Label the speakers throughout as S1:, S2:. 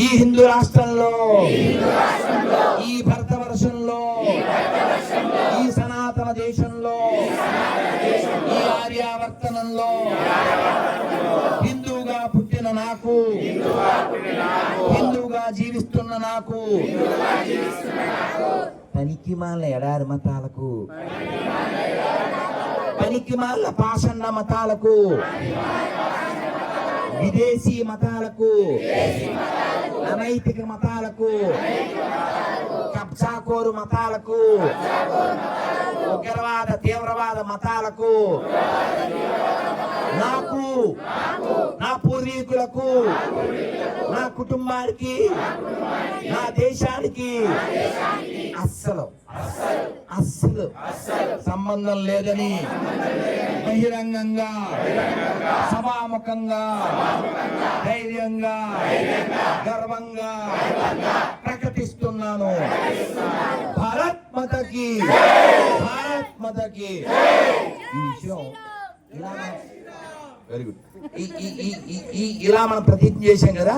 S1: ఈ హిందూ రాష్ట్రంలో, ఈ భరతవర్షంలో, ఈ సనాతన దేశంలో, ఈ ఆర్యావర్తనంలో హిందూగా పుట్టిన నాకు, హిందూగా జీవిస్తున్న నాకు, పనికిమాల ఎడారి మతాలకు, పనికిమాల పాషండ మతాలకు, విదేశీ మతాలకు, అనైతిక మతాలకు, కబ్జాకోరు మతాలకు, ఉగ్రవాద తీవ్రవాద మతాలకు, నాకు, నా పూర్వీకులకు, నా కుటుంబానికి, నా దేశానికి అస్సలు అస్సలు సంబంధం లేదని బహిరంగంగా, సభాముఖంగా, ధైర్యంగా, గర్వంగా ప్రకటిస్తున్నాను. భారత్ మాతాకి, భారత్ మాతాకి. ఈ విషయం ఇలా వెరీ గుడ్. ఇలా మనం ప్రతిజ్ఞ చేశాం కదా.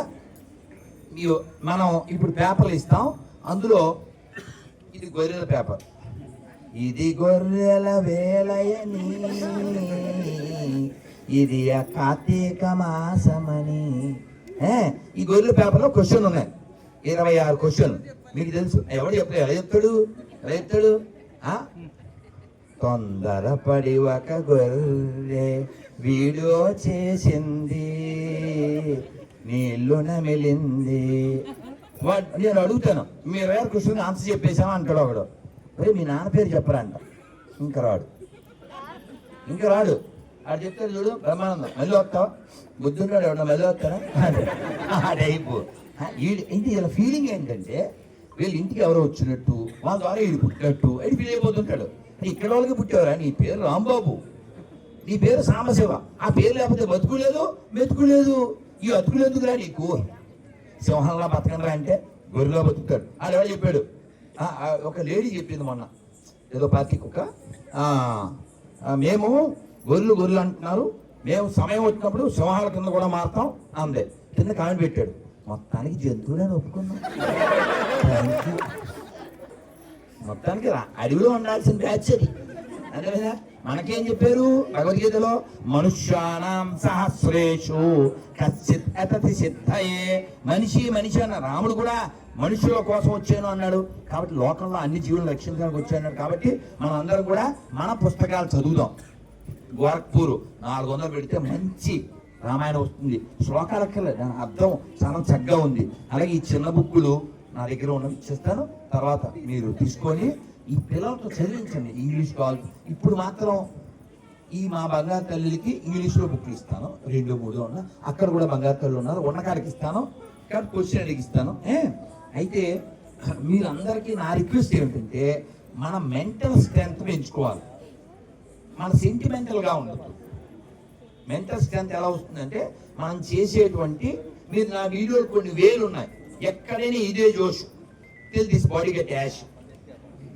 S1: మనం ఇప్పుడు పేపర్లు ఇస్తాం. అందులో ఇది గొర్రెల పేపర్. ఇది గొర్రెల వేలయని, ఇది కార్తీక మాసమని. ఈ గొర్రెల పేపర్లో క్వశ్చన్ ఉన్నాయి, 26 క్వశ్చన్. మీకు తెలుసు. ఎవడు చెప్పలేదు, ఎలా చెప్తాడు, ఎలా చెప్తాడు? తొందరపడి ఒక గొర్రె వీడియో చేసింది, నీళ్లు నమిలింది. నేను అడుగుతాను, మీరు 26 క్వశ్చన్ ఆన్సర్ చెప్పేసామా అంటాడు ఒకడు. అరే మీ నాన్న పేరు చెప్పరంట. ఇంకా రాడు. ఆడు చెప్తాడు చూడు, బ్రహ్మానందం. మళ్ళీ వస్తావా? బుద్ధున్నాడు ఎవడన్నా మళ్ళీ వస్తాడా? ఆడైపు ఇంటి ఇలా ఫీలింగ్ ఏంటంటే, వీళ్ళు ఇంటికి ఎవరో వచ్చినట్టు, వాళ్ళ ద్వారా వీడు పుట్టినట్టు అది ఫీల్ అయిపోతుంటాడు. ఇక్కడ వాళ్ళకి పుట్టేవారా? నీ పేరు రాంబాబు, నీ పేరు సాంబశివ. ఆ పేరు లేకపోతే బతుకులేదు, మెతుకులేదు. ఈ అతుకులేందుకురా నీకు? సింహంలా బతకనరా అంటే గొర్రెలో బతుకుతాడు. ఆడు ఎవరు చెప్పాడు? ఒక లేడీ చెప్పింది మొన్న, ఏదో పార్టీ కుక్క, మేము గొర్రెలు అంటున్నారు, మేము సమయం వచ్చినప్పుడు సింహాల కింద కూడా మారుతాం అందే. కింద కామెంట్ పెట్టాడు, మొత్తానికి జంతువులని ఒప్పుకున్నాం. మొత్తానికి అడవిలో ఉండాల్సిన బ్యాచ్ అది. అదే కదా మనకేం చెప్పారు భగవద్గీతలో? మనుష్యానాం సహస్రేషు కశ్చిత్ అతతి సిద్ధయే. మనిషి అన్న రాముడు కూడా మనుషుల కోసం వచ్చాను అన్నాడు. కాబట్టి లోకంలో అన్ని జీవులను రక్షించడానికి వచ్చాడు. కాబట్టి మనం అందరం కూడా మన పుస్తకాలు చదువుదాం. గోరఖ్పూర్ 400 పెడితే మంచి రామాయణం వస్తుంది. శ్లోకాలక్కర్లేదు, దాని అర్థం చాలా చక్కగా ఉంది. అలాగే ఈ చిన్న బుక్కులు నా దగ్గర ఉన్నవి ఇచ్చేస్తాను. తర్వాత మీరు తీసుకొని ఈ పిల్లలతో చదివించండి. English call. ఇప్పుడు మాత్రం ఈ మా బంగారు తల్లికి ఇంగ్లీష్లో బుక్లు ఇస్తాను, 2, 3 ఉన్నా. అక్కడ కూడా బంగారు తల్లి ఉన్నారు, ఉన్నకాడికి ఇస్తాను. కాబట్టి క్వశ్చన్ అడిగి ఇస్తాను. అయితే మీరందరికీ నా రిక్వెస్ట్ ఏమిటంటే, మన మెంటల్ స్ట్రెంత్ పెంచుకోవాలి. మన సెంటిమెంటల్గా ఉండదు. మెంటల్ స్ట్రెంత్ ఎలా వస్తుందంటే, మనం చేసేటువంటి, మీరు నా వీడియోలు కొన్ని వేలు ఉన్నాయి, ఎక్కడైనా ఇదే జోష్, till this body get ash.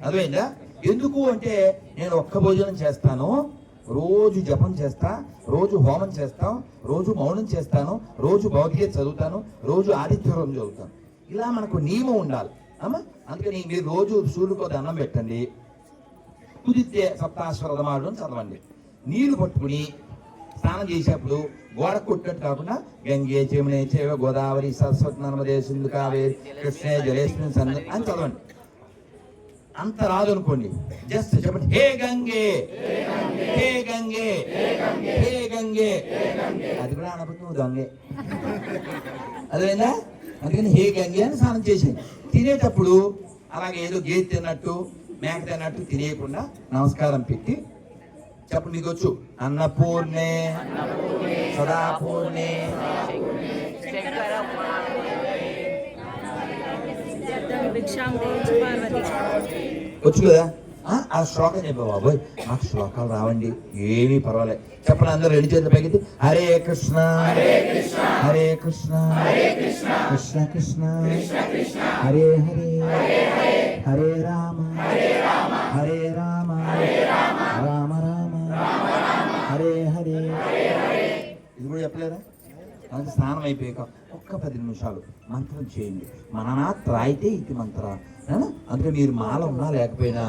S1: అర్థమైందా? ఎందుకు అంటే, నేను ఒక్క భోజనం చేస్తాను, రోజు జపం చేస్తా, రోజు హోమం చేస్తాం, రోజు మౌనం చేస్తాను, రోజు భగవద్గీత చదువుతాను, రోజు ఆదిత్యవరం చదువుతాను. ఇలా మనకు నియమం ఉండాలి అమ్మా. అందుకని మీరు రోజు సూర్యుడికి దండం పెట్టండి, కుదిరితే సప్తాశ్వరమాడు అని చదవండి. నీళ్లు పట్టుకుని స్నానం చేసేప్పుడు గోడ కొట్టినట్టు కాకుండా గంగే యమునే చైవ గోదావరి సరస్వతి నర్మదే సింధు కావేరి కృష్ణే జలేస్మిన్ సన్ను అని చదవండి. అంత రాదు అనుకోండి, జస్ట్ చెప్పండి, హే గంగే, హే గంగే, హే గంగే. అది కూడా అనబోతుంది గంగే. అదేనా? అందుకని హే గంగే అని స్నానం చేసేది. తినేటప్పుడు అలాగే ఏదో గేదె తిన్నట్టు మేక తిన్నట్టు తినేయకుండా నమస్కారం పెట్టి చెప్పండి. మీకు వచ్చు, అన్నపూర్ణే సదాపూర్ణే వచ్చు కదా. ఆ శ్లోకం చెప్పా బాబోయ్, నాకు శ్లోకాలు రావండి, ఏమీ పర్వాలేదు. చెప్పండి అందరూ 2 చేతులు పైకి. హరే కృష్ణ హరే కృష్ణ కృష్ణ కృష్ణ హరే హరే హరే రామ హరే రామ రామ రామ హరే హరే. ఇది కూడా చెప్పలేరా? అది స్నానం అయిపోయాక ఒక్క 10 నిమిషాలు మంత్రం చేయండి. మననాత్రాయితే ఇది మంత్ర. అందుకే మీరు మాల ఉన్నా లేకపోయినా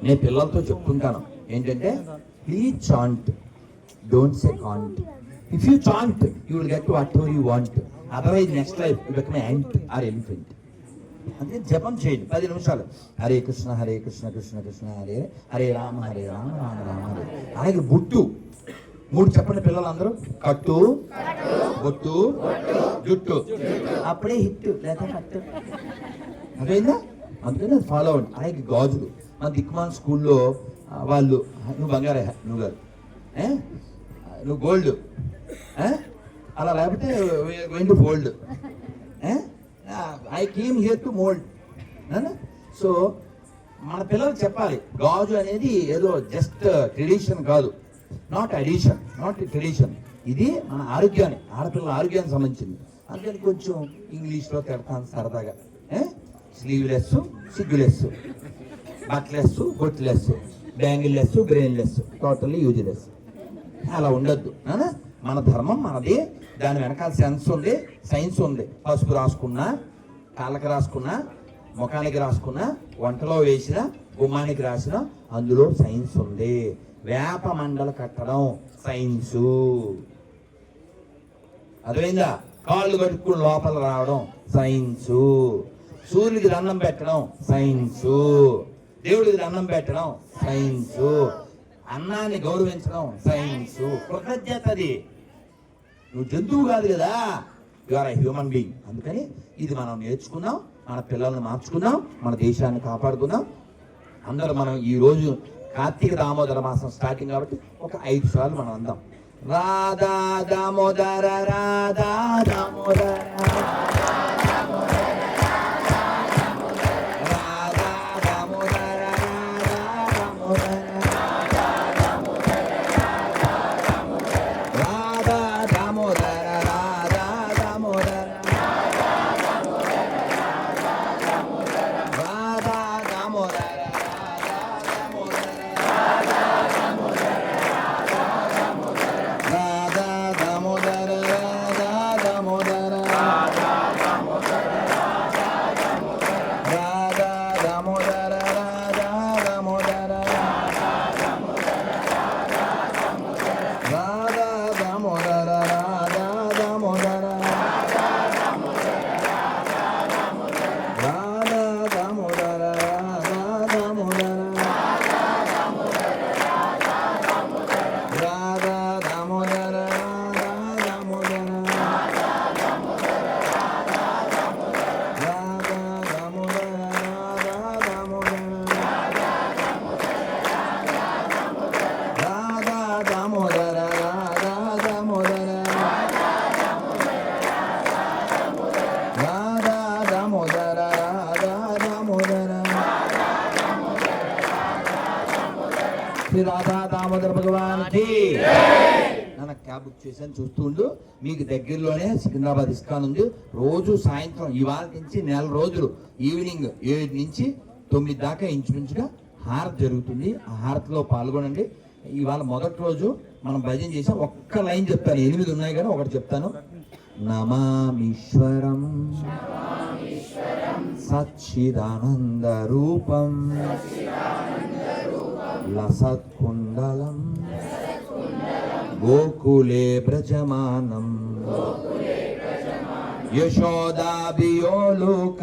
S1: నేను పిల్లలతో చెప్తుంటాను ఏంటంటే, please chant, don't say can't. If you chant you will get whatever you want, otherwise next life you become ant or elephant. అందుకే జపం చేయండి 10 నిమిషాలు. హరే కృష్ణ హరే కృష్ణ కృష్ణ కృష్ణ హరే హరే రామ రామ రామ హరే. అలాగే బొట్టు 3 చెప్పండి పిల్లలందరూ. కట్టు, బొట్టు, జుట్టు. అప్పుడే హిట్ లేదా కట్టు. అదేందా? అందుకని అది ఫాలో అవ్వండి. అలాగే గాజులు. మన దిక్కుమాన్ స్కూల్లో వాళ్ళు, నువ్వు బంగారే, నువ్వు గారు, నువ్వు గోల్డ్, అలా లేకపోతే వెండి fold. I came here to mould. So మన పిల్లలు చెప్పాలి, గాజు అనేది ఏదో జస్ట్ ట్రెడిషన్ కాదు, నాట్ అడిషన్, నాట్ ట్రెడిషన్. ఇది మన ఆరోగ్యాన్ని, ఆడపిల్లల ఆరోగ్యానికి సంబంధించింది. అందుకని కొంచెం ఇంగ్లీష్లో తిడతాను సరదాగా. స్లీవ్లెస్, సిగ్గులెస్, బట్లెస్, బొట్లెస్, బ్యాంగిల్లెస్, బ్రెయిన్లెస్, టోటల్లీ యూజ్లెస్. అలా ఉండొద్దు. మన ధర్మం మనది, దాని వెనకాల సెన్స్ ఉంది, సైన్స్ ఉంది. పసుపు రాసుకున్నా, కాళ్ళకి రాసుకున్నా, ముఖానికి రాసుకున్నా, వంటలో వేసిన, గుమ్మానికి రాసిన, అందులో సైన్స్ ఉంది. వేప మండలు కట్టడం సైన్సు, అర్థమైందా? కాళ్ళు కట్టుకుని లోపల రావడం సైన్సు, సూర్యుడికి దండం పెట్టడం సైన్సు, దేవుడికి దండం పెట్టడం సైన్సు, అన్నాన్ని గౌరవించడం సైన్సు. కృతజ్ఞత. అది నువ్వు జంతువు కాదు కదా, you are a human being. అందుకని ఇది మనం నేర్చుకుందాం, మన పిల్లల్ని మార్చుకుందాం, మన దేశాన్ని కాపాడుకుందాం. అందరూ మనం ఈరోజు కార్తీక దామోదర మాసం స్టార్టింగ్ కాబట్టి ఒక 5 సార్లు మనం అందాం. రాధా దామోదర రాధా దామోదర రాధా దామోదర భగవాన్కి. నన్ను క్యాబ్ బుక్ చేశాను, చూస్తూ ఉండు. మీకు దగ్గరలోనే సికింద్రాబాద్ ఇస్కాన్ ఉంది. రోజు సాయంత్రం ఇవాళ నుంచి 4 రోజులు ఈవినింగ్ 7 నుంచి 9 దాకా ఇంచుమించుగా హారతి జరుగుతుంది. ఆ హారతిలో పాల్గొనండి. ఇవాళ మొదటి రోజు మనం భజన చేసాం. ఒక్క లైన్ చెప్తాను, 8 ఉన్నాయి కానీ ఒకటి చెప్తాను. నమామీశ్వరం సచ్చిదానంద రూపం లసత్కుండలం గోకులే బ్రజమానం యశోదాభియోలోక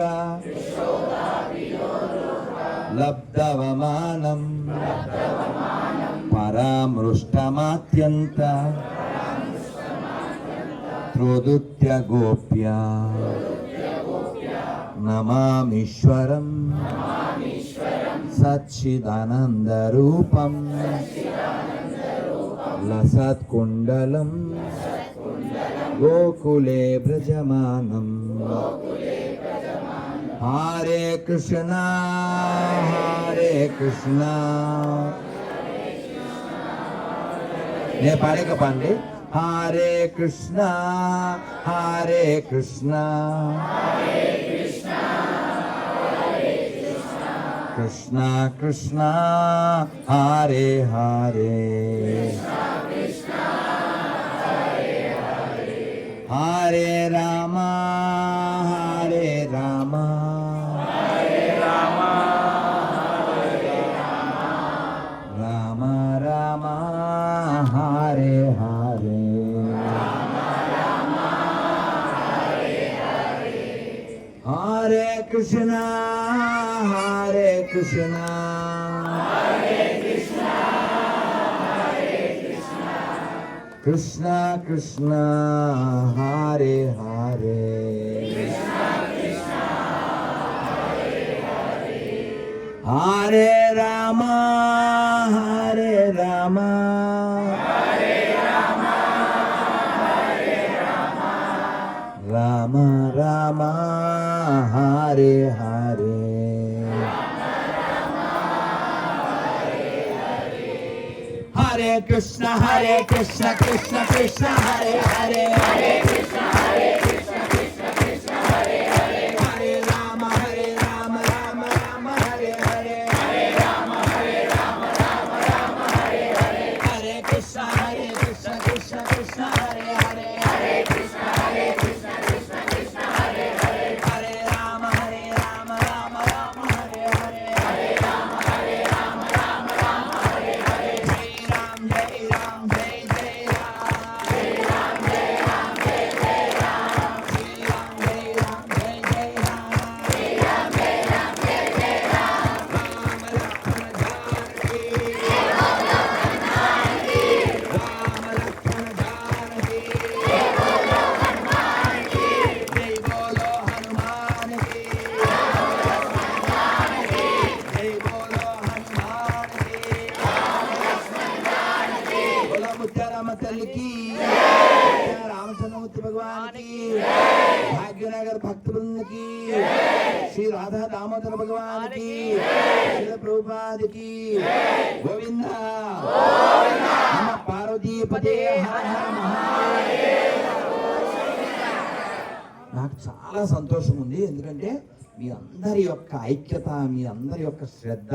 S1: లబ్ధవమానం పరామృష్టమాత్యంత త్రోదుత్య గోప్య నమామీశ్వరం సచ్చిదానంద రూపం లసత్కుండలం గోకులే బ్రజమానం. హరే కృష్ణ హరే కృష్ణ. నేను పాడక పండి. హరే కృష్ణ హరే కృష్ణ కృష్ణ కృష్ణ హరే హరే హరే రామ హరే రామ రామ రామ హరే హరే హరే కృష్ణ హరే కృష్ణ కృష్ణ కృష్ణ హరే హరే హరే రామ హరే రామ రామ రామ హరే హరే హరే కృష్ణ కృష్ణ కృష్ణ హరే హరే హరే కృష్ణ కృష్ణ కృష్ణ హరే హరే హరే రామ రామ రామ హరే హరే హరే రామ రామ రామ హరే హరే హరే కృష్ణ కృష్ణ కృష్ణ హరే హరే హరే కృష్ణ కృష్ణ కృష్ణ హరే హరే హరే రామ రామ రామ హరే హరే హరే రామ రామ రామ హరే హరే జై రామ జై రామ జై జై రామ జై రామ జై రామ జై జై రామ జై రామ జై రామ జై జై రామ జై రామ జై రామ జై జై రామ రామ లక్ష్మణ జానకి రామ లక్ష్మణ జానకి జై బోలో హనుమాన్ కి జై బోలో హనుమాన్ కి జై బోలో హనుమాన్ కి బోలో ముత్యారామ తల్లికి రామచంద్రమూర్తి భగవాన్ కి భాగ్యనగర్ భక్త బృందకి శ్రీ రాధా దామోదర భగవాన్ కి శ్రీల ప్రభుపాద కి గోవింద నమ పార్వతీపతే హర హర మహాదేవ. నాకు చాలా సంతోషం ఉంది, ఎందుకంటే మీ అందరి యొక్క ఐక్యత, మీ అందరి యొక్క శ్రద్ధ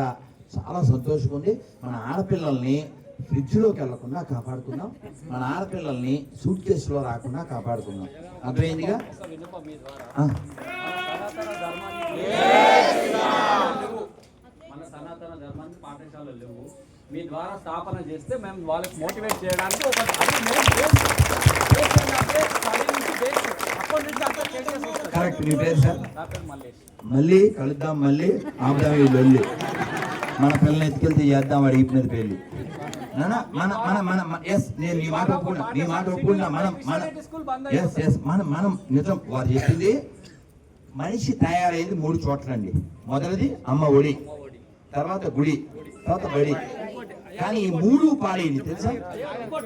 S1: చాలా సంతోషం ఉంది. మన ఆడపిల్లల్ని ఫ్రిడ్జ్లోకి వెళ్లకుండా కాపాడుకుందాం, మన ఆడపిల్లల్ని సూట్ కేసులో రాకుండా కాపాడుకుందాం. అర్థమైందిగా?
S2: మన సనాతన ధర్మానికి పాఠశాలలు లేవు, మీ ద్వారా స్థాపన చేస్తే మేము వాళ్ళకి మోటివేట్ చేయడానికి ఒక
S1: కరెక్ట్. మీ పేరు సార్?
S2: మల్లేష్.
S1: మళ్ళీ కలుద్దాం, మళ్ళీ ఆపుదాం ఈ లొల్లి. మన పిల్లల్ని ఎత్తుకెళ్తే చేద్దాం వాడి ఈపు మీద పెళ్ళి. నానా మన మన మన ఎస్, నేను ఈ మాట ఒప్పుకున్నా, నీ మాట ఒప్పుకున్నా. మనం నిజం వారు చెప్పింది. మనిషి తయారైంది 3 చోట్లండి. మొదటిది అమ్మ ఒడి, తర్వాత గుడి, తర్వాత బడి. కానీ ఈ 3 పాడైంది, తెలుసా?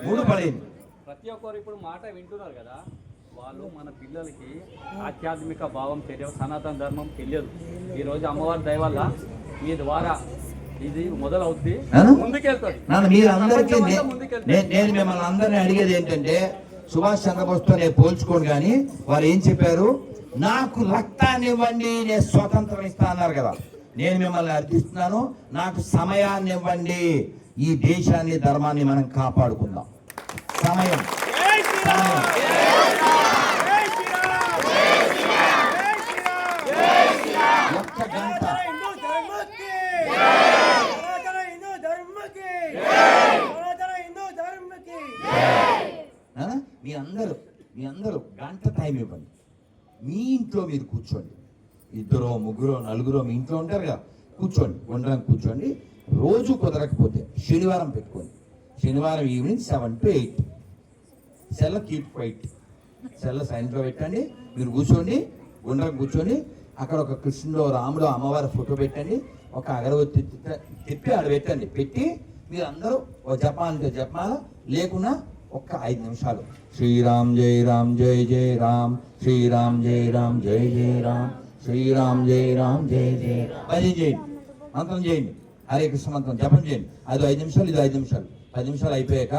S1: 3 పాడైంది.
S2: ప్రతి ఒక్కరు ఇప్పుడు మాట వింటున్నారు కదా, వాళ్ళు మన పిల్లలకి ఆధ్యాత్మిక భావం తెలియదు, సనాతన ధర్మం తెలియదు. ఈ రోజు అమ్మవారి దయ వల్ల మీ ద్వారా ఇది మొదలవుద్ది, ముందుకెళ్తారు.
S1: మీరందరికీ నేను మిమ్మల్ని అందరినీ అడిగేది ఏంటంటే, సుభాష్ చంద్రబోస్తో నేను పోల్చుకోను, కానీ వారు ఏం చెప్పారు? నాకు రక్తాన్ని ఇవ్వండి, నేను స్వతంత్రం ఇస్తా అన్నారు కదా. నేను మిమ్మల్ని అర్థిస్తున్నాను, నాకు సమయాన్ని ఇవ్వండి, ఈ దేశాన్ని ధర్మాన్ని మనం కాపాడుకుందాం. సమయం ఒక్క గంట. మీ అందరూ గంట టైం ఇవ్వండి. మీ ఇంట్లో మీరు కూర్చోండి, 2, 3, 4 మీ ఇంట్లో ఉంటారు కదా, కూర్చోండి, ఉండడానికి కూర్చోండి. రోజు కుదరకపోతే శనివారం పెట్టుకోండి. శనివారం ఈవినింగ్ 7 to 8 సెల్ల కీప్ క్వైట్, సెల్ల సైన్లో పెట్టండి. మీరు కూర్చోండి, ఉండడానికి కూర్చోండి. అక్కడ ఒక కృష్ణుడు, రాముడు, అమ్మవారి ఫోటో పెట్టండి. ఒక అగరవత్తి తిప్పి ఆడ పెట్టండి. పెట్టి మీరు అందరూ ఒక జపాలంటే జపాల, లేకున్నా ఒక్క 5 నిమిషాలు శ్రీరామ్ జై రామ్ జై జై రామ్, శ్రీరామ్ జై రామ్ జై జై రామ్, శ్రీరామ్ జై రామ్ జై జై రామ్. భజన చేయండి, మంత్రం చేయండి, హరే కృష్ణ మంత్రం జపం చేయండి. అది 5 నిమిషాలు, ఇది 5 నిమిషాలు. 10 నిమిషాలు అయిపోయాక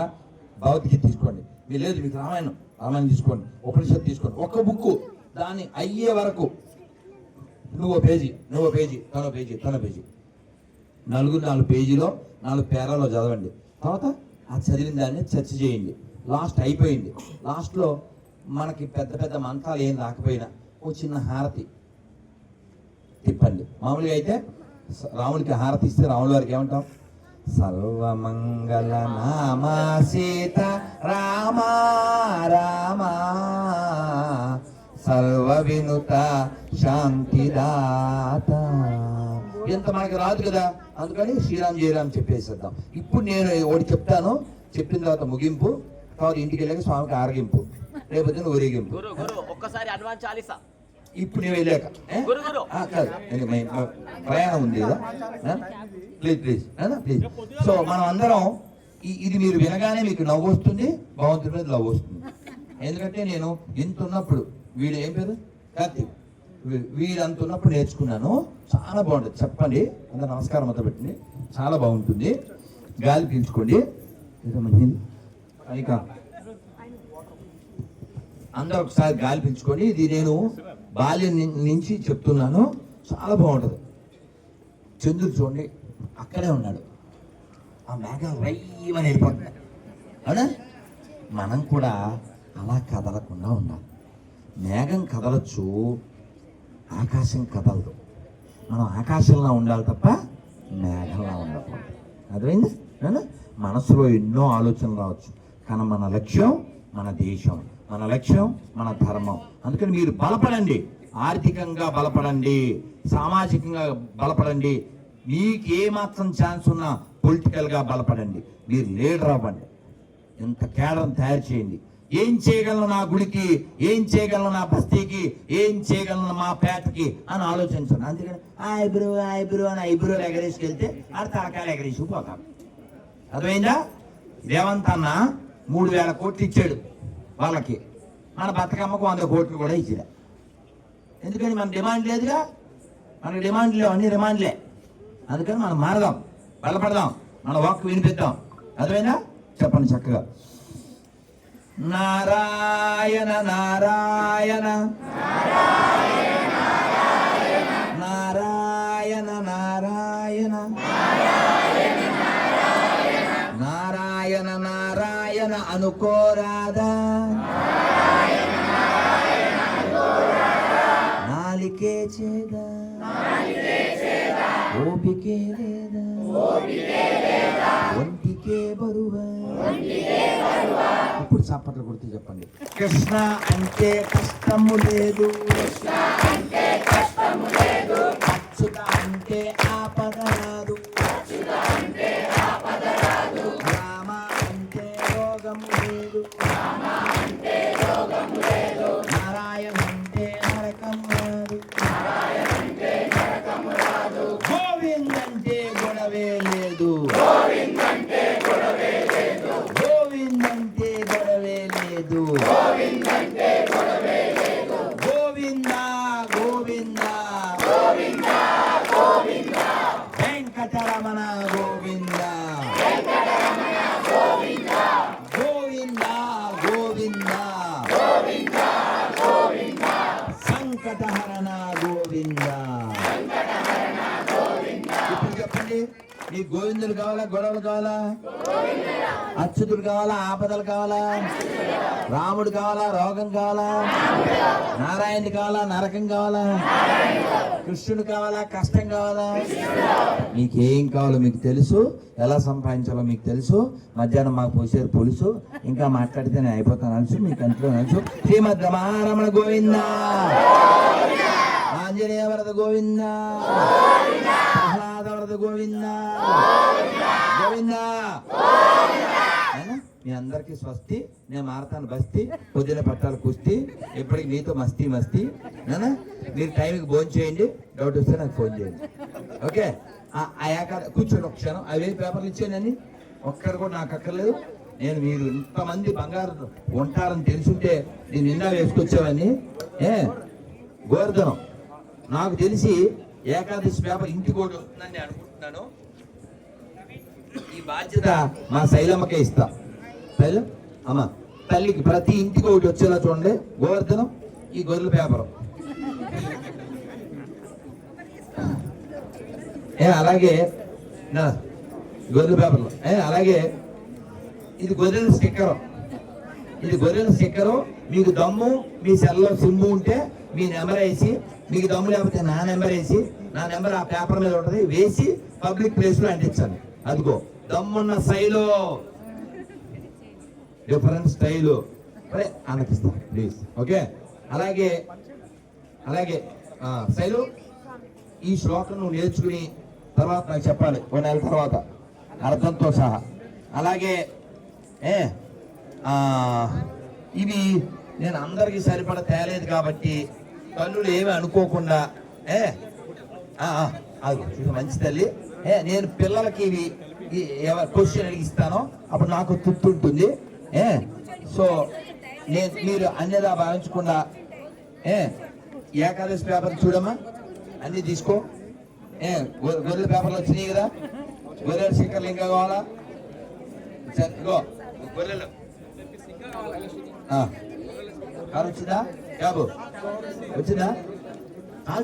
S1: భగవద్గీత తీసుకోండి. మీరు లేదు మీకు రామాయణం తీసుకోండి, ఉపనిషత్తు తీసుకోండి. ఒక్క బుక్ దాన్ని అయ్యే వరకు నువ్వు పేజీ, తనో పేజీ 4 పేజీలో 4 పేరాలో చదవండి. తర్వాత ఆ చదివిన దాన్ని చర్చ చేయండి. లాస్ట్ అయిపోయింది, లాస్ట్లో మనకి పెద్ద పెద్ద మంత్రాలు ఏం రాకపోయినా ఓ చిన్న హారతి తిప్పండి. మామూలుగా అయితే రాముడికి హారతి ఇస్తే రాముల వారికి ఏమంటాం? సర్వమంగళ నామ సీత రామ రామ సర్వ వినుత శాంతిదాత. ఇంత మనకి రాదు కదా, అందుకని శ్రీరామ్ జయరామ్ చెప్పేసేద్దాం. ఇప్పుడు నేను ఒకటి చెప్తాను, చెప్పిన తర్వాత ముగింపు, తర్వాత ఇంటికి వెళ్ళాక స్వామికి ఆరగింపు, రేపొద్దున ఊరేగింపు.
S2: ఒక్కసారి హనుమాన్ చాలీసా
S1: ఇప్పుడు నేను వెళ్ళాక కాదు, ప్రయాణం ఉంది కదా, ప్లీజ్ ప్లీజ్ ప్లీజ్. సో మనం అందరం ఇది మీరు వినగానే మీకు నవ్వు వస్తుంది, భగవంతుడి మీద నవ్వు వస్తుంది. ఎందుకంటే నేను ఇంత ఉన్నప్పుడు వీడు ఏం పేరు కార్తీక్, వీడంత ఉన్నప్పుడు నేర్చుకున్నాను. చాలా బాగుంటుంది. చెప్పండి అందరూ నమస్కారం మొదలు పెట్టండి. చాలా బాగుంటుంది. గాలి పీల్చుకోండి. ఇంకా అందరూ ఒకసారి గాలి పీల్చుకోండి. ఇది నేను బాల్యం నుంచి చెప్తున్నాను. చాలా బాగుంటుంది. చంద్రుడు చూడండి అక్కడే ఉన్నాడు, ఆ మేఘాలు రైవని వెళ్ళిపోతున్నాయి. అవునా? మనం కూడా అలా కదలకుండా ఉండాలి. మేఘం కదలచ్చు, ఆకాశం కదలదు. మనం ఆకాశంలో ఉండాలి తప్ప మేఘంలా ఉండకూడదు. అర్థమైంది? మనసులో ఎన్నో ఆలోచనలు రావచ్చు, కానీ మన లక్ష్యం మన దేశం, మన లక్ష్యం మన ధర్మం. అందుకని మీరు బలపడండి, ఆర్థికంగా బలపడండి, సామాజికంగా బలపడండి, మీకు ఏమాత్రం ఛాన్స్ ఉన్నా పొలిటికల్గా బలపడండి. మీరు లీడర్ అవ్వండి, ఇంత కేడర్ని తయారు చేయండి. ఏం చేయగలను నా గుడికి, ఏం చేయగలను నా బస్తీకి, ఏం చేయగలను మా పేటకి అని ఆలోచించండి. అందుకని ఐబ్రో అని ఐబ్రోలు ఎగరేసుకెళ్తే ఆడ తలకాయలు ఎగరేసిపోతాం. అర్థమైందా? రేవంత్ అన్న 3000 కోట్లు ఇచ్చాడు వాళ్ళకి, మన బతుకమ్మకు 100 కోట్లు కూడా ఇచ్చిరా. ఎందుకని మన డిమాండ్ లేదుగా, మనకి డిమాండ్ లేవు, అన్ని డిమాండ్లే. అందుకని మనం మారదాం, బలపడదాం, మన వాక్ వినిపిద్దాం. అర్థమైందా? చెప్పండి చక్కగా. నారాయణ నారాయణ నారాయణ నారాయణ నారాయణ నారాయణ అనుకోరాదా, నాలికే చేదా, ఓపికే లేదా, ఒంటికే బరువా. ఇప్పుడు చప్పట్లు కొడుతూ చెప్పండి. కృష్ణ అంటే కష్టము లేదు, అచ్యుత అంటే ఆపద రాదు, రామ అంటే రోగము లేదు, నారాయణ అంటే నరకము రాదు, గోవింద్ అంటే గొడవే లేదు, గోవింద్ అంటే గొడవే లేదు, గోవింద గోవింద వెంకటరమణ గోవింద, గోవింద గోవింద సంకటహరణ గోవింద. ఇప్పుడు చెప్పండి, మీ గోవిందులు కావాలా, గొడవలు కావాలా, అచ్యుతుడు కావాలా, ఆపదలు కావాలా, రాముడు కావాలా, రోగం కావాలా, నారాయణుడు కావాలా, నరకం కావాలా, కృష్ణుడు కావాలా, కష్టం కావాలా? మీకేం కావాలో మీకు తెలుసు, ఎలా సంపాదించాలో మీకు తెలుసు. మధ్యాహ్నం మాకు పోసేది పులుసు, ఇంకా మాట్లాడితే నేను అయిపోతాను తెలుసు, మీకు అంట్లో తెలుసు. శ్రీమద్ రమారమణ గోవింద, ఆంజనేయ వరద గోవింద, ప్రహ్లాద వరద గోవింద గోవింద. మీ అందరికీ స్వస్తి. నేను మారతాను బస్తీ, పొద్దున పట్టాలు కుస్తీ, ఎప్పటికి మీతో మస్తీ మస్తీ. నేనా మీరు టైంకి ఫోన్ చేయండి, డౌట్ వస్తే నాకు ఫోన్ చేయండి. ఓకే? అయ్యాక కూర్చోండి ఒక క్షణం. అవే పేపర్లు ఇచ్చానని ఒక్కడ కూడా నాకు అక్కర్లేదు. నేను మీరు ఇంతమంది బంగారు ఉంటారని తెలుసుంటే నేను నిండా వేసుకొచ్చావని. గోవర్ధనం నాకు తెలిసి ఏకాదశి పేపర్ ఇంటికి ఒకటి వస్తుందని అనుకుంటున్నాను. ఈ బాధ్యత మా శైలమ్మకే ఇస్తా. శైలం అమ్మ, తల్లికి ప్రతి ఇంటికి ఒకటి వచ్చేలా చూడండి. గోవర్ధనం ఈ గొర్రెల పేపరు, అలాగే గొర్రెల పేపర్లు, అలాగే ఇది గొర్రెల స్టిక్కర్, ఇది గొర్రెల స్టిక్కరు. మీకు దమ్ము మీ సెల్లో సిమ్ము ఉంటే మీ నెంబర్ వేసి, మీకు దమ్ము లేకపోతే నా నెంబర్ వేసి, నా నెంబర్ ఆ పేపర్ మీద ఉంటుంది, వేసి పబ్లిక్ ప్లేస్ లో అంటించండి. అదిగో దమ్మున్న స్టైలు, డిఫరెంట్ స్టైలు అనిపిస్తాం ప్లీజ్. ఓకే, అలాగే శైలు ఈ శ్లోకం నువ్వు నేర్చుకుని తర్వాత నాకు చెప్పాలి 1 నెల తర్వాత అర్థంతో సహా. అలాగే ఇవి నేను అందరికీ సరిపడ తేలేదు కాబట్టి తల్లులు ఏమి అనుకోకుండా అది మంచి తల్లి, నేను పిల్లలకి ఇవి క్వశ్చన్ అడిగిస్తానో అప్పుడు నాకు తృప్తి. సో మీరు అన్యదా భావించకుండా ఏకాదశి పేపర్ చూడమ్మా, అన్ని తీసుకో. గొర్రెల పేపర్లు వచ్చినాయి కదా, గొర్రెల స్టిక్కర్లు ఇంకా కావాలా? గొర్రెలు కారు వచ్చిందా? క్యాబు వచ్చిందా?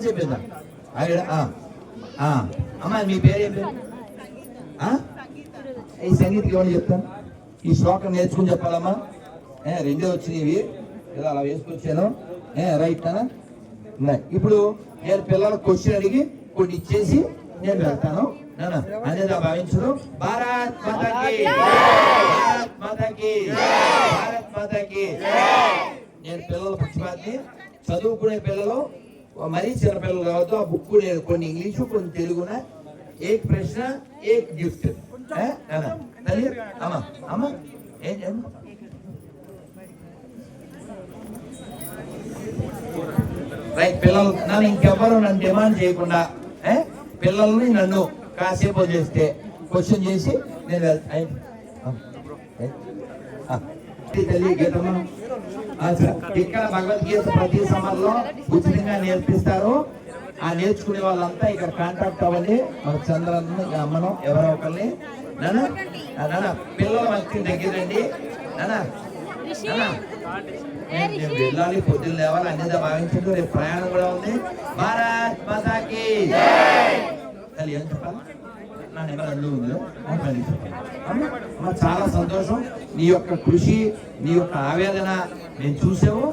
S1: చెప్పిందా? అమ్మా మీ పేరు ఏం పేరు? ఈ సంగీతకి ఏమని చెప్తాను, ఈ శ్లోకం నేర్చుకుని చెప్పాలమ్మా. 2 వచ్చినవి ఇలా అలా వేసుకొచ్చాను. రైట్ అనా? ఇప్పుడు నేను పిల్లలకు క్వశ్చన్ అడిగి కొన్ని ఇచ్చేసి నేను వెళ్తాను. అనేది భావించను. భారత్ మాతాకి, భారత్ మాతాకి, భారత్ మాతాకి. నేను పిల్లల పక్షపాతిని. చదువుకునే పిల్లలు మరీ చిన్న పిల్లలు కావద్దు. ఆ బుక్ నేను కొన్ని ఇంగ్లీషు కొన్ని తెలుగున ఏక్ ప్రశ్న ఏక్ గిఫ్ట్. అమ్మా అమ్మా ఏం రైట్. పిల్లలు నన్ను ఇంకెవ్వరు నన్ను డిమాండ్ చేయకుండా పిల్లల్ని నన్ను కాసేపు చేస్తే క్వశ్చన్ చేసి నేను గీతమ్మ ఇక్కడ భగవద్గీత ప్రతి సమ్మర్లో ఉచితంగా నేర్పిస్తారు. ఆ నేర్చుకునే వాళ్ళంతా ఇక్కడ కాంటాక్ట్ అవ్వండి. మన చంద్రన్న అమ్మను ఎవరో ఒకరిని. నాన్న పిల్లల మంచి దగ్గరండి. నాన్న వెళ్ళాలి, పొద్దున్న లేవాలి, అన్నిదా భావించండి. రేపు ప్రయాణం కూడా ఉంది. భారత్ మాతాకి ఏం చెప్పాలి? నా నెంబర్ అల్లు ఉంది. చాలా సంతోషం. నీ యొక్క కృషి, నీ యొక్క ఆవేదన నేను చూసావు.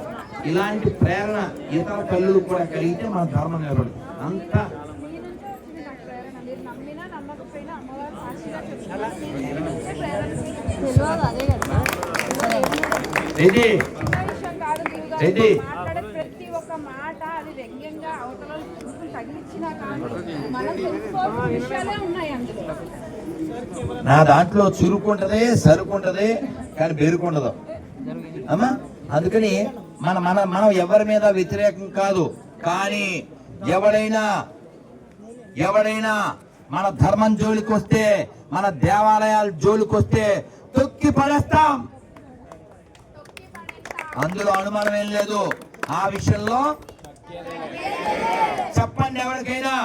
S1: ఇలాంటి ప్రేరణ ఇతర కళ్ళు కూడా కలిగితే మన ధర్మం నిలబడు. అంతా
S3: ప్రతి ఒక్క మాట అది వ్యంగ్యంగా అవతల తగిలిచ్చినా కానీ విషయాలే ఉన్నాయి అందులో.
S1: నా దాంట్లో చురుకుంటది, సరుకుంటది, కానీ బెరుకుండదు అమ్మా. అందుకని మనం ఎవరి మీద వ్యతిరేకం కాదు. కానీ ఎవడైనా మన ధర్మం జోలికి వస్తే, మన దేవాలయాల జోలికి వస్తే తొక్కి పడేస్తాం. అందులో అనుమానం ఏం లేదు. ఆ విషయంలో చెప్పండి ఎవరికైనా.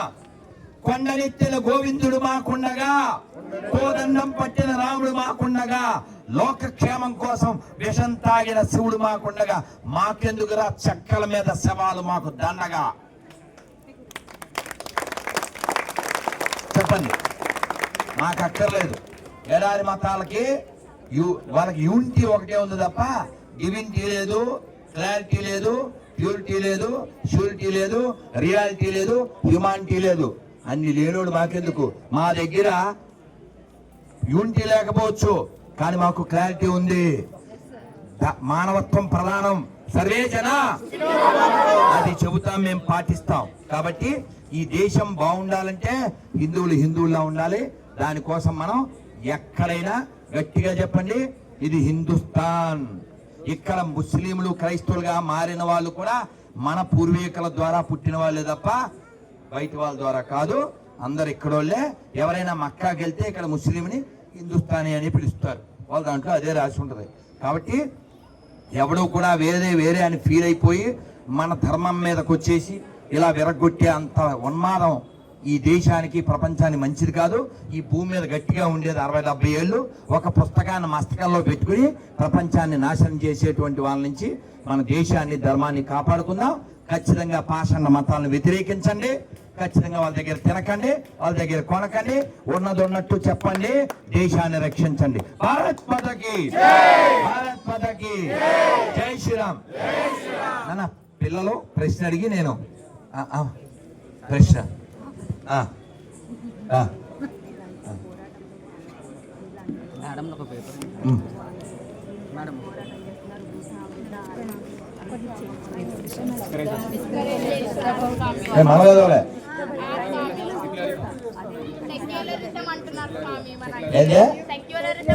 S1: కొండనెత్తిన గోవిందుడు మాకుండగా, కోదండం పట్టిన రాముడు మాకుండగా, లోకక్షేమం కోసం విషం తాగిన శివుడు మాకుండగా, మాకెందుకురా చెక్కల మీద శవాలు మాకు దండగా? చెప్పండి. మాకు అక్కర్లేదు. ఎడారి మతాలకి వాళ్ళకి యూనిటీ ఒకటే ఉంది తప్ప డివినిటీ లేదు, క్లారిటీ లేదు, ప్యూరిటీ లేదు, షూరిటీ లేదు, రియాలిటీ లేదు, హ్యూమానిటీ లేదు. అన్ని లేనోడు మాకెందుకు? మా దగ్గర యూనిటీ లేకపోవచ్చు, కానీ మాకు క్లారిటీ ఉంది. మానవత్వం ప్రధానం. సర్వే జన అది చెబుతాం, మేము పాటిస్తాం. కాబట్టి ఈ దేశం బాగుండాలంటే హిందువులా ఉండాలి. దానికోసం మనం ఎక్కడైనా గట్టిగా చెప్పండి, ఇది హిందుస్థాన్. ఇక్కడ ముస్లింలు క్రైస్తవులుగా మారిన వాళ్ళు కూడా మన పూర్వీకుల ద్వారా పుట్టిన వాళ్ళే తప్ప బయట వాళ్ళ ద్వారా కాదు. అందరు ఇక్కడోళ్ళే. ఎవరైనా మక్కాకి వెళ్తే ఇక్కడ ముస్లింని హిందుస్థానీ అని పిలుస్తారు. వాళ్ళు దాంట్లో అదే రాసి ఉంటుంది. కాబట్టి ఎవడో కూడా వేరే అని ఫీల్ అయిపోయి మన ధర్మం మీదకి వచ్చేసి ఇలా విరగొట్టే అంత ఉన్మాదం ఈ దేశానికి, ప్రపంచానికి మంచిది కాదు. ఈ భూమి మీద గట్టిగా ఉండేది 60-70 ఏళ్ళు. ఒక పుస్తకాన్ని మస్తకంలో పెట్టుకుని ప్రపంచాన్ని నాశనం చేసేటువంటి వాళ్ళ నుంచి మన దేశాన్ని, ధర్మాన్ని కాపాడుకుందాం. ఖచ్చితంగా పాషండ మతాలను వ్యతిరేకించండి. ఖచ్చితంగా వాళ్ళ దగ్గర తినకండి, వాళ్ళ దగ్గర కొనకండి, ఉన్నది ఉన్నట్టు చెప్పండి, దేశాన్ని రక్షించండి. భారత్ మాతకి, భారత్ మాతకి జై శ్రీరామ్. నాన్న పిల్లలు ప్రశ్న అడిగి నేను ప్రశ్న మనవే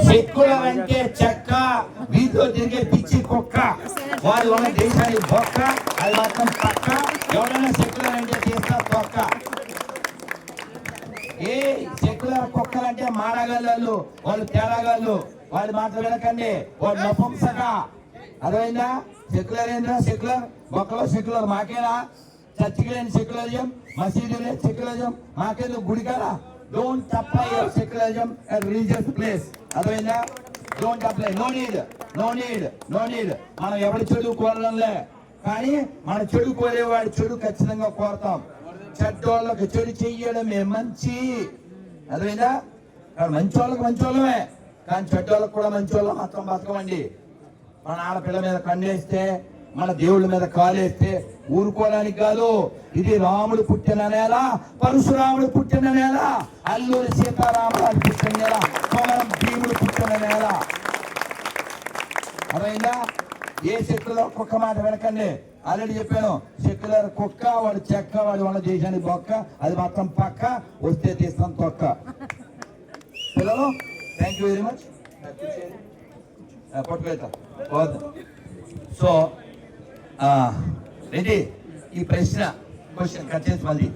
S1: సెక్యులర్ అంటే చెక్క, వీధిలో తిరిగే పిచ్చి కుక్క, వాళ్ళు ఉన్న దేశానికి బొక్క, అది మాత్రం పక్క. ఎవరైనా సెక్యులర్ అంటే తీస్తా తొక్క. ఏ సెక్యులర్ కుక్కలంటే మాడగళ్ళు, వాళ్ళు తేడాగాళ్ళు, వాళ్ళు మాత్రం వినకండి, వాళ్ళు నపుంసక. అర్థమైందా? సెక్యులర్ ఏంద్రా? సెక్యులర్ బొక్కలో సెక్యులర్ మాకేనా? చర్చికి లేని సెక్యులరిజం, మసీదు లేని సెక్యులరిజం మాకేదో గుడికారా? Don't apply your secularism at religious place. అర్థమైందా? Don't apply. No need, no need, no need. మనం ఎవరి చెడు కోరడంలే, కానీ మన చెడు కోరేవాడి చెడు ఖచ్చితంగా కోరతాం. చెడ్డోళ్ళకి చెడు చెయ్యడమే మంచి. అర్థమైందా? మంచి వాళ్ళకి మంచి వాళ్ళమే, కానీ చెడ్డోళ్ళకి కూడా మంచి వాళ్ళం మాత్రం బతకమండి. మన ఆడపిల్ల మీద కన్నేస్తే, మన దేవుళ్ళ మీద కాలేస్తే ఊరుకోవడానికి కాదు. ఇది రాముడు పుట్టిన నేల, పరశురాముడు పుట్టిన నేల, అల్లూరి సీతారామరాజు పుట్టిన నేల, కొమరం భీముడు పుట్టిన నేల. అర్థమైందా? ఏ సెక్యులర్ కుక్క మాట వినకండి. ఆల్రెడీ చెప్పాను, సెక్యులర్ కుక్క వాడు చెక్క, వాడు వాళ్ళ దేశానికి బొక్క, అది మొత్తం పక్క, వస్తే తీస్తాం తొక్క. పిల్లలు థ్యాంక్ యూ వెరీ మచ్. పట్టుకెళ్తా. So ready? ఈ క్వశ్చన్ కట్ చేసి మళ్ళీ